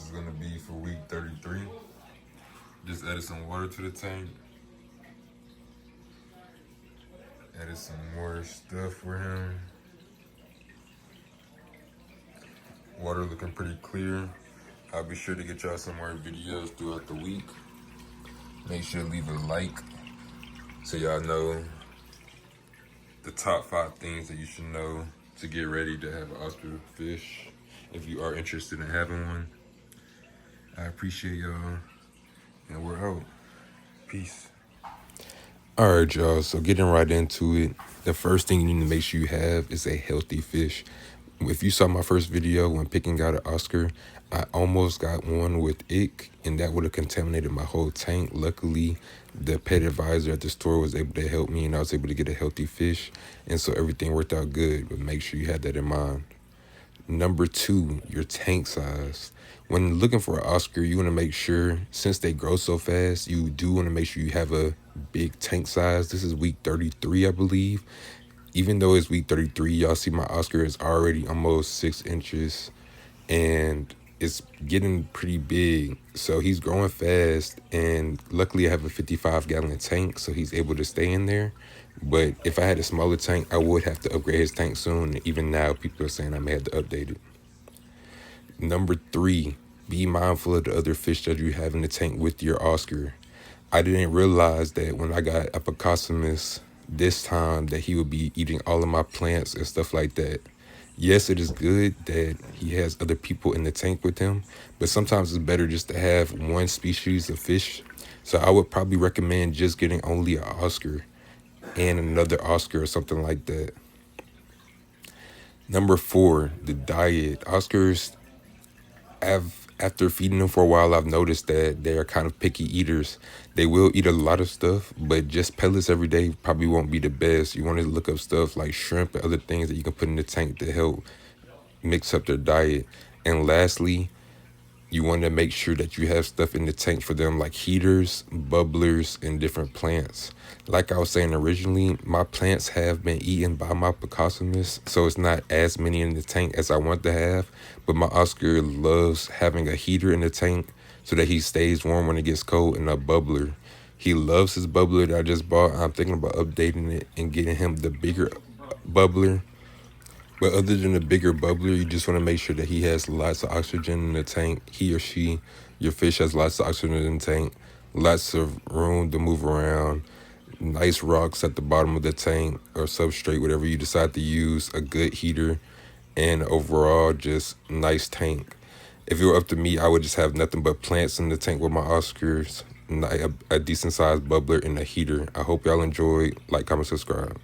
is gonna be for week 33. Just added some water to the tank. Added some more stuff for him. Water looking pretty clear. I'll be sure to get y'all some more videos throughout the week. Make sure to leave a like so y'all know the top 5 things that you should know to get ready to have an Oscar fish if you are interested in having one. I appreciate y'all, and we're out. Peace. All right, y'all, so getting right into it, the first thing you need to make sure you have is a healthy fish. If you saw my first video when picking out an Oscar, I almost got one with ick, and that would have contaminated my whole tank. Luckily, the pet advisor at the store was able to help me, and I was able to get a healthy fish, and so everything worked out good, but make sure you had that in mind. Number 2, your tank size. When looking for an Oscar, you want to make sure, since they grow so fast, you do want to make sure you have a big tank size. This is week 33, I believe. Even though it's week 33, y'all see my Oscar is already almost 6 inches, and it's getting pretty big. So he's growing fast, and luckily I have a 55-gallon tank, so he's able to stay in there. But if I had a smaller tank, I would have to upgrade his tank soon. And even now, people are saying I may have to update it. Number 3, be mindful of the other fish that you have in the tank with your Oscar. I didn't realize that when I got Apocosimus this time that he would be eating all of my plants and stuff like that. Yes, it is good that he has other people in the tank with him, but sometimes it's better just to have one species of fish. So I would probably recommend just getting only an Oscar and another Oscar or something like that. Number 4, the diet. Oscars, after feeding them for a while, I've noticed that they are kind of picky eaters. They will eat a lot of stuff, but just pellets every day probably won't be the best. You want to look up stuff like shrimp and other things that you can put in the tank to help mix up their diet. And lastly, you want to make sure that you have stuff in the tank for them like heaters, bubblers, and different plants. Like I was saying originally, my plants have been eaten by my Apocosimus, so it's not as many in the tank as I want to have. But my Oscar loves having a heater in the tank so that he stays warm when it gets cold, and a bubbler. He loves his bubbler that I just bought. I'm thinking about updating it and getting him the bigger bubbler. But other than the bigger bubbler, you just want to make sure that he has lots of oxygen in the tank. He or she, your fish, has lots of oxygen in the tank, lots of room to move around, nice rocks at the bottom of the tank or substrate, whatever you decide to use, a good heater, and overall just nice tank. If it were up to me, I would just have nothing but plants in the tank with my Oscars, a decent sized bubbler, and a heater. I hope y'all enjoyed. Like, comment, subscribe.